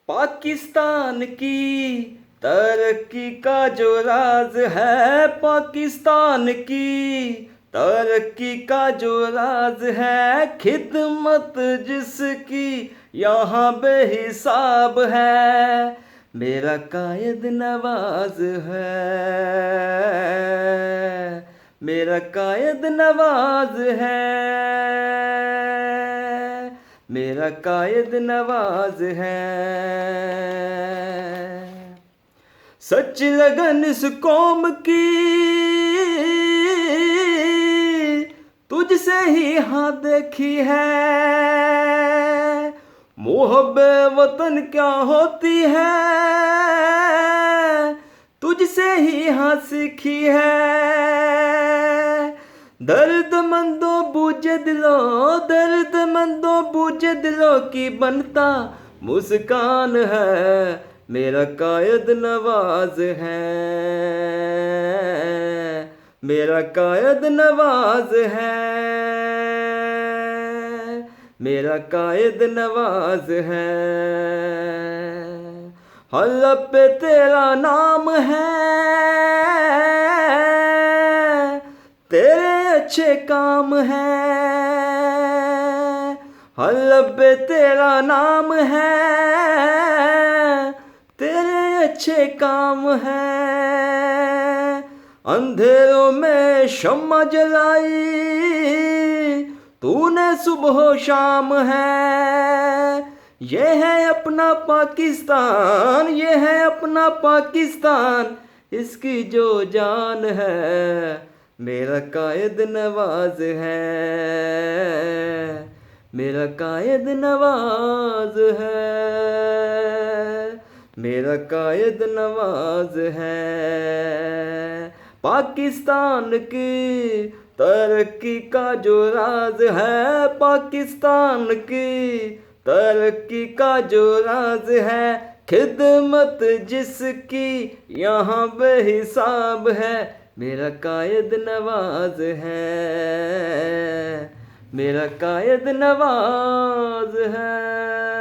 पाकिस्तान की तरक्की का जो राज है, पाकिस्तान की तरक्की का जो राज है, खिदमत जिसकी यहाँ बेहिसाब है, मेरा कायद नवाज है, मेरा कायद नवाज है, मेरा कायद नवाज है। सच लगन इस कौम की तुझसे ही हाँ देखी है, मोहब्बे वतन क्या होती है तुझसे ही हाँ सीखी है। दर्दमंदों बूझे दिलों, दर्दमंदों बूझे दिलों की बनता मुस्कान है, मेरा कायद नवाज है, मेरा कायद नवाज है, मेरा कायद नवाज है। हलब पे तेरा नाम है, तेरे अच्छे काम है, हलब पे तेरा नाम है, तेरे अच्छे काम है। अंधेरों में शम्मा जलाई तूने सुबह शाम है, ये है अपना पाकिस्तान, ये है अपना पाकिस्तान, इसकी जो जान है, मेरा कायद नवाज है, मेरा कायद नवाज है, मेरा कायद नवाज है। पाकिस्तान की तरक्की का जो राज है, पाकिस्तान की तरक्की का जो राज है, खिदमत जिसकी यहाँ बेहिसाब है, मेरा कायद नवाज है, मेरा कायद नवाज है।